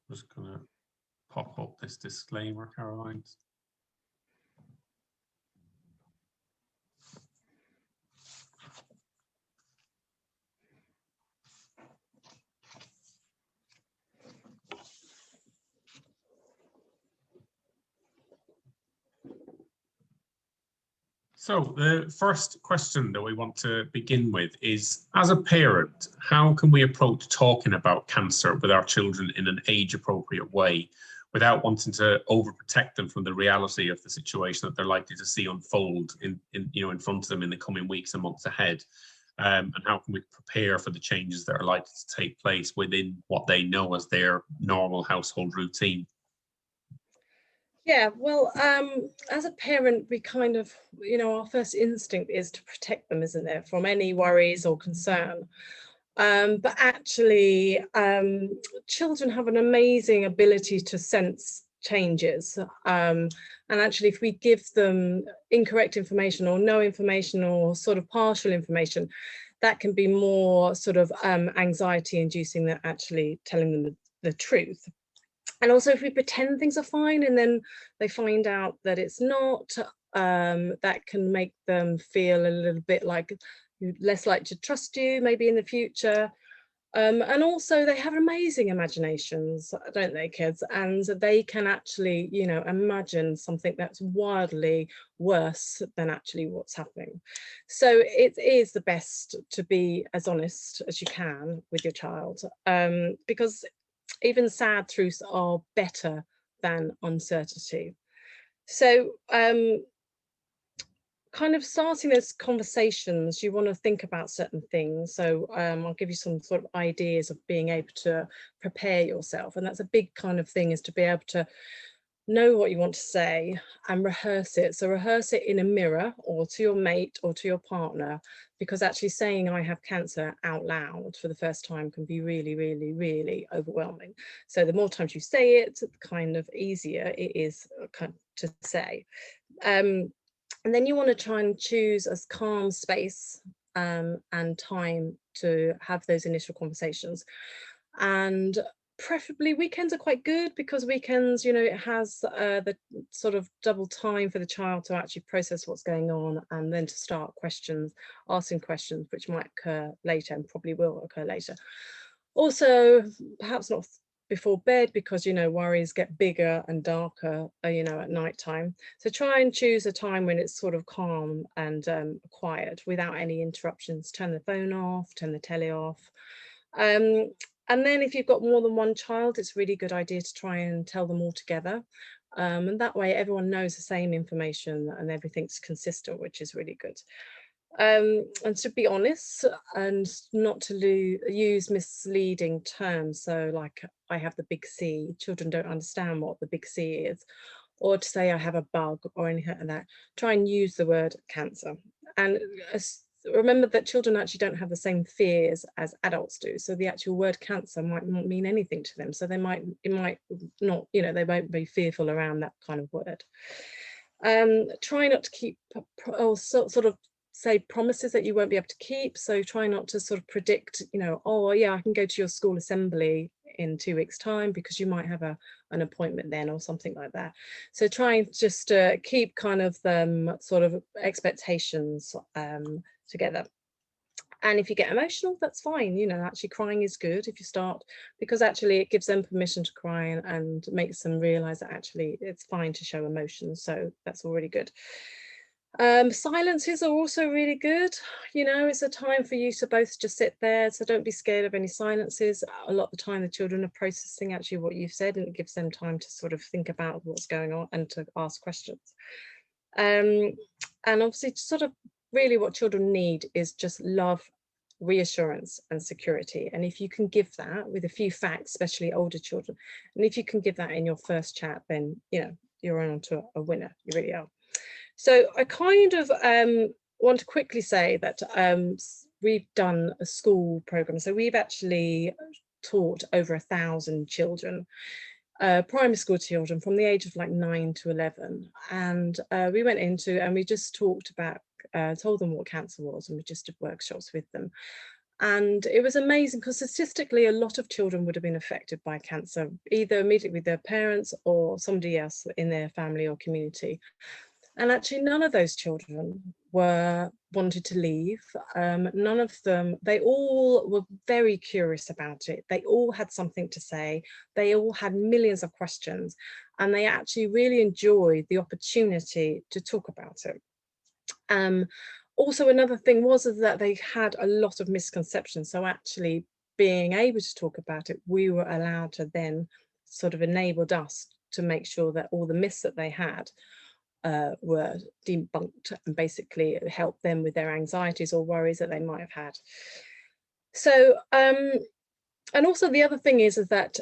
Just gonna pop up this disclaimer, Caroline. So the first question that we want to begin with is, as a parent, how can we approach talking about cancer with our children in an age-appropriate way without wanting to overprotect them from the reality of the situation that they're likely to see unfold in front of them in the coming weeks and months ahead? And how can we prepare for the changes that are likely to take place within what they know as their normal household routine? Yeah, well, as a parent, we kind of, our first instinct is to protect them, isn't it, from any worries or concern. But actually, children have an amazing ability to sense changes. And actually, if we give them incorrect information or no information or sort of partial information, that can be more sort of anxiety inducing than actually telling them the truth. And also, if we pretend things are fine and then they find out that it's not, that can make them feel a little bit like less likely to trust you maybe in the future. And also, they have amazing imaginations, don't they, kids? And they can actually, imagine something that's wildly worse than actually what's happening. So it is the best to be as honest as you can with your child, because even sad truths are better than uncertainty. So kind of starting those conversations, you want to think about certain things. So I'll give you some sort of ideas of being able to prepare yourself. And that's a big kind of thing, is to be able to know what you want to say and rehearse it. So rehearse it in a mirror or to your mate or to your partner, because actually saying I have cancer out loud for the first time can be really, really, really overwhelming. So the more times you say it, the kind of easier it is to say. And then you want to try and choose a calm space and time to have those initial conversations. And preferably weekends are quite good, because weekends, it has the sort of double time for the child to actually process what's going on, and then to start asking questions which might occur later and probably will occur later. Also, perhaps not before bed, because worries get bigger and darker at night time. So try and choose a time when it's sort of calm and quiet without any interruptions. Turn the phone off, turn the telly off. And then if you've got more than one child, it's a really good idea to try and tell them all together. And that way everyone knows the same information and everything's consistent, which is really good. And to be honest, and not to use misleading terms. So like, I have the big C, children don't understand what the big C is. Or to say I have a bug or anything like that. Try and use the word cancer. And remember that children actually don't have the same fears as adults do. So the actual word cancer might not mean anything to them. So it might not, they won't be fearful around that kind of word. Try not to keep or sort of say promises that you won't be able to keep. So try not to sort of predict, oh yeah, I can go to your school assembly in 2 weeks' time because you might have an appointment then, or something like that. So try and just keep kind of sort of expectations together. And if you get emotional, that's fine. Actually crying is good if you start, because actually it gives them permission to cry and makes them realize that actually it's fine to show emotions. So that's already good. Silences are also really good. It's a time for you to both just sit there, so don't be scared of any silences. A lot of the time the children are processing actually what you've said, and it gives them time to sort of think about what's going on and to ask questions. And obviously sort of really what children need is just love, reassurance and security. And if you can give that with a few facts, especially older children, and if you can give that in your first chat, then you're on to a winner. You really are. So I kind of want to quickly say that we've done a school program. So we've actually taught over 1,000 children, primary school children from the age of like 9 to 11. And we went into and we just talked about, told them what cancer was, and we just did workshops with them. And it was amazing because statistically a lot of children would have been affected by cancer, either immediately with their parents or somebody else in their family or community. And actually none of those children wanted to leave. None of them, they all were very curious about it. They all had something to say. They all had millions of questions, and they actually really enjoyed the opportunity to talk about it. Also, another thing was that they had a lot of misconceptions. So actually being able to talk about it, we were allowed to then sort of enabled us to make sure that all the myths that they had were debunked, and basically help them with their anxieties or worries that they might have had. So, and also the other thing is that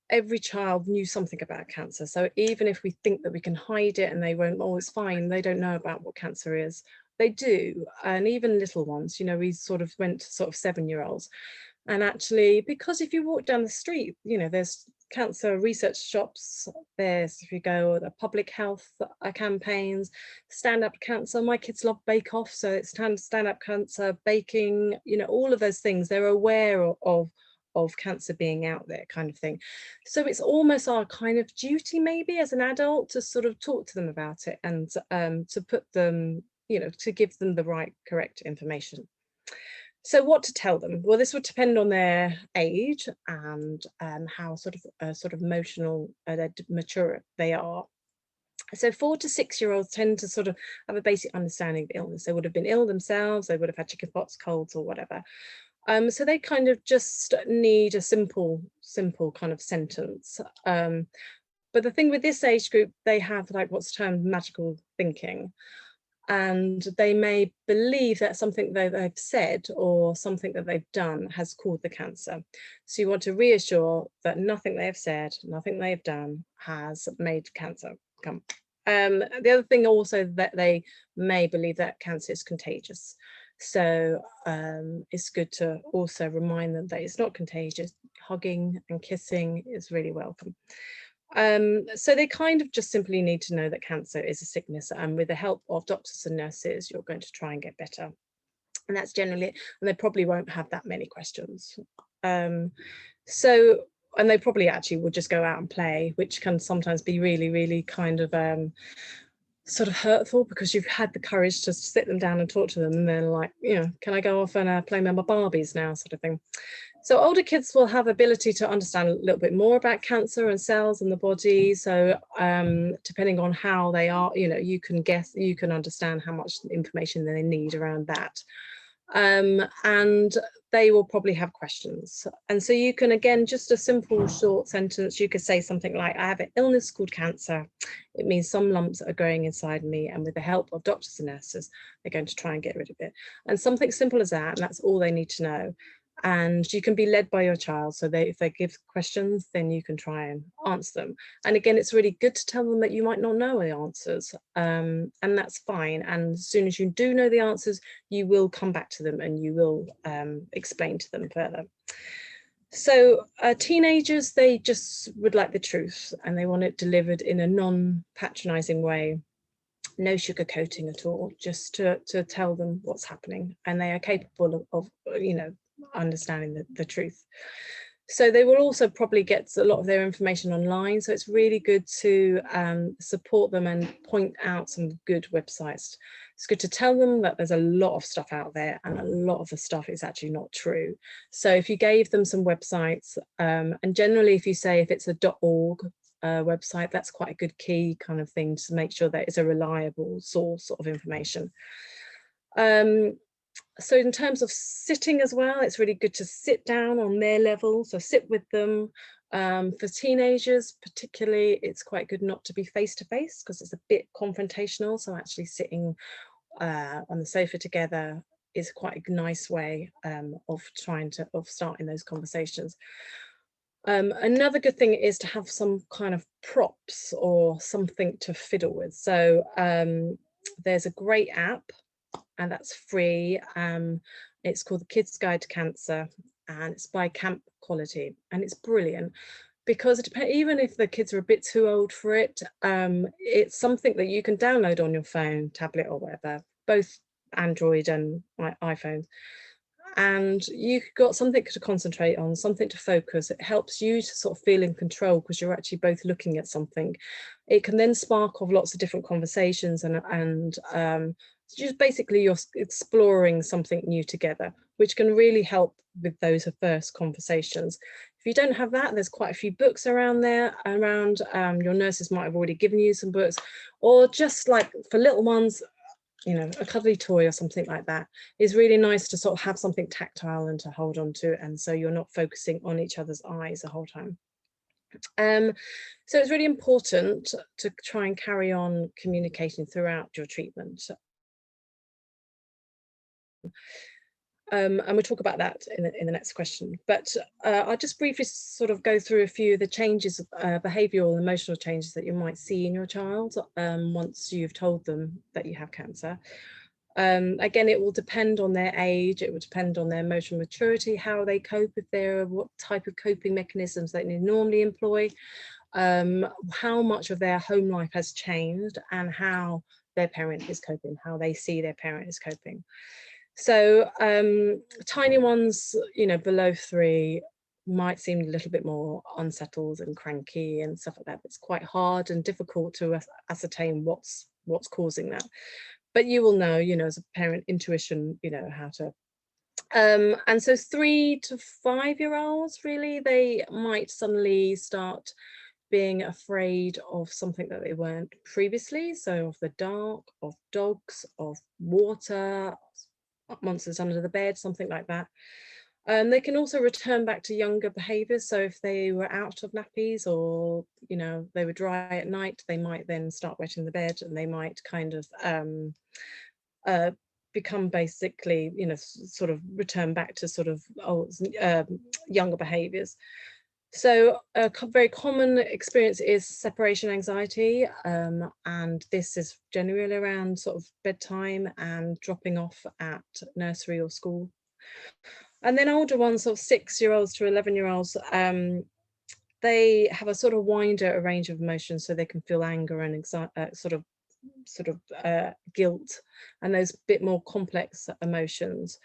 every child knew something about cancer. So even if we think that we can hide it and they won't, oh, it's fine, they don't know about what cancer is, they do. And even little ones, you know, we sort of went to sort of 7-year-olds. And actually, because if you walk down the street, you know, there's cancer research shops, there's, if you go, the public health campaigns, Stand Up Cancer. My kids love Bake Off, so it's Stand Up Cancer, baking, you know, all of those things. They're aware of cancer being out there, kind of thing. So it's almost our kind of duty, maybe as an adult, to sort of talk to them about it and to put them, you know, to give them the right, correct information. So what to tell them? Well, this would depend on their age and how sort of emotional, mature they are. So 4 to 6-year-olds tend to sort of have a basic understanding of illness. They would have been ill themselves, they would have had chickenpox, colds, or whatever. So they kind of just need a simple kind of sentence. But the thing with this age group, they have like what's termed magical thinking. And they may believe that something that they've said or something that they've done has caused the cancer. So you want to reassure that nothing they've said, nothing they've done has made cancer come. The other thing also that they may believe that cancer is contagious. So it's good to also remind them that it's not contagious. Hugging and kissing is really welcome. So they kind of just simply need to know that cancer is a sickness, and with the help of doctors and nurses, you're going to try and get better. And that's generally it. And they probably won't have that many questions. So, and they probably actually would just go out and play, which can sometimes be really, really kind of sort of hurtful, because you've had the courage to sit them down and talk to them, and they're like, you know, can I go off and play with my Barbies now, sort of thing. So older kids will have ability to understand a little bit more about cancer and cells in the body. So depending on how they are, you know, you can guess, you can understand how much information they need around that. And they will probably have questions. And so you can, again, just a simple short sentence, you could say something like, I have an illness called cancer. It means some lumps are growing inside me, and with the help of doctors and nurses, they're going to try and get rid of it. And something simple as that, and that's all they need to know. And you can be led by your child, so if they give questions, then you can try and answer them. And again, it's really good to tell them that you might not know the answers, and that's fine. And as soon as you do know the answers, you will come back to them and you will explain to them further. So teenagers, they just would like the truth, and they want it delivered in a non-patronizing way. No sugarcoating at all, just to tell them what's happening, and they are capable of you know, understanding the truth. So they will also probably get a lot of their information online, so it's really good to support them and point out some good websites. It's good to tell them that there's a lot of stuff out there, and a lot of the stuff is actually not true. So if you gave them some websites, and generally if you say if it's a .org website, that's quite a good key kind of thing to make sure that it's a reliable source of information. So in terms of sitting as well, it's really good to sit down on their level, so sit with them. For teenagers particularly, it's quite good not to be face to face, because it's a bit confrontational, so actually sitting on the sofa together is quite a nice way of starting those conversations. Another good thing is to have some kind of props or something to fiddle with. So there's a great app, and that's free. It's called the Kids Guide to Cancer, and it's by Camp Quality, and it's brilliant because even if the kids are a bit too old for it, it's something that you can download on your phone, tablet, or whatever, both Android and iPhones. and you've got something to concentrate on, something to focus. It helps you to sort of feel in control because you're actually both looking at something. It can then spark off lots of different conversations, and just basically you're exploring something new together, which can really help with those first conversations. If you don't have that, there's quite a few books around there. Your nurses might have already given you some books, or just like for little ones, you know, a cuddly toy or something like that is really nice to sort of have something tactile and to hold on to, and so you're not focusing on each other's eyes the whole time. So it's really important to try and carry on communicating throughout your treatment. And we'll talk about that in the next question. But I'll just briefly sort of go through a few of the changes, behavioural and emotional changes that you might see in your child once you've told them that you have cancer. Again, it will depend on their age, it will depend on their emotional maturity, how they cope, what type of coping mechanisms they normally employ, how much of their home life has changed, and how their parent is coping, how they see their parent is coping. So tiny ones, you know, below 3 might seem a little bit more unsettled and cranky and stuff like that. It's quite hard and difficult to ascertain what's causing that. But you will know, you know, as a parent, intuition, you know, how to. And so 3 to 5-year-olds, really, they might suddenly start being afraid of something that they weren't previously. So of the dark, of dogs, of water, monsters under the bed, something like that. They can also return back to younger behaviours. So if they were out of nappies, or, you know, they were dry at night, they might then start wetting the bed, and they might kind of become basically, you know, sort of return back to sort of younger behaviours. So a very common experience is separation anxiety, and this is generally around sort of bedtime and dropping off at nursery or school. And then older ones, sort of 6-year-olds to 11-year-olds, they have a sort of wider range of emotions, so they can feel anger and guilt, and those bit more complex emotions.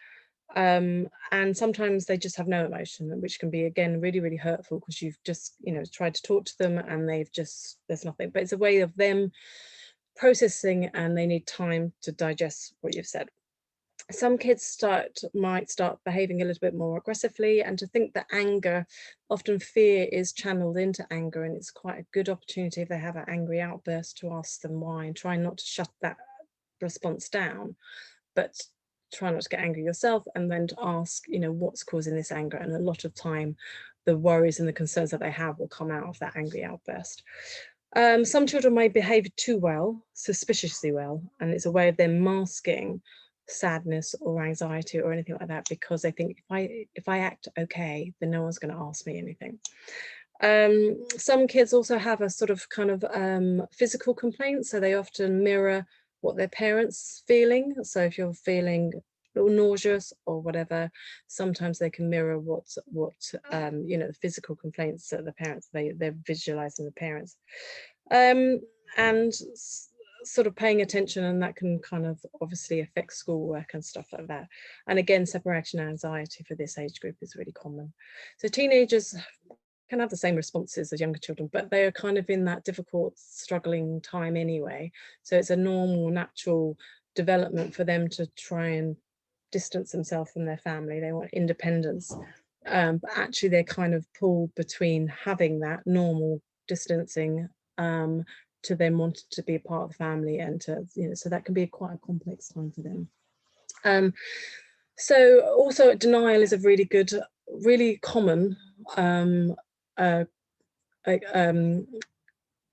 And sometimes they just have no emotion, which can be, again, really, really hurtful, because you've just, you know, tried to talk to them and there's nothing. But it's a way of them processing, and they need time to digest what you've said. Some kids might start behaving a little bit more aggressively, and to think that anger, often fear is channeled into anger, and it's quite a good opportunity if they have an angry outburst to ask them why, and try not to shut that response down, but try not to get angry yourself, and then to ask, you know, what's causing this anger. And a lot of time the worries and the concerns that they have will come out of that angry outburst. Some children may behave too well, suspiciously well, and it's a way of them masking sadness or anxiety or anything like that, because they think, if I act okay, then no one's going to ask me anything. Some kids also have a sort of kind of physical complaints, so they often mirror what their parents feeling. So if you're feeling a little nauseous or whatever, sometimes they can mirror what you know, the physical complaints that the parents, they're visualizing the parents, and sort of paying attention, and that can kind of obviously affect schoolwork and stuff like that. And again, separation anxiety for this age group is really common. So teenagers can have the same responses as younger children, but they are kind of in that difficult, struggling time anyway. So it's a normal, natural development for them to try and distance themselves from their family. They want independence, but actually they're kind of pulled between having that normal distancing to then want to be a part of the family, and to, you know, so that can be quite a complex time for them. So also denial is a really common kind of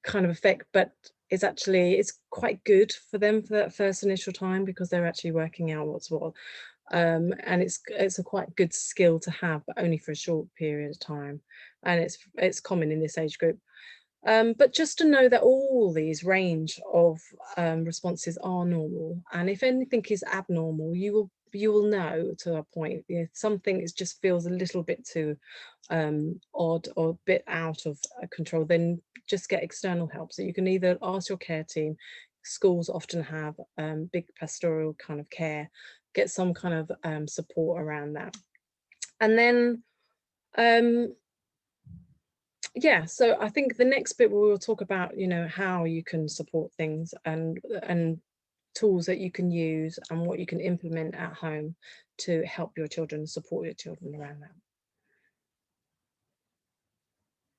effect, but it's quite good for them for that first initial time, because they're actually working out what's what. And it's a quite good skill to have, but only for a short period of time, and it's common in this age group. But just to know that all these range of responses are normal, and if anything is abnormal, you will know to a point. You know, something just feels a little bit too odd or a bit out of control, then just get external help. So you can either ask your care team. Schools often have big pastoral kind of care get some kind of support around that. And then yeah, so I think the next bit we will talk about, you know, how you can support things and tools that you can use and what you can implement at home to help your children, support your children around that.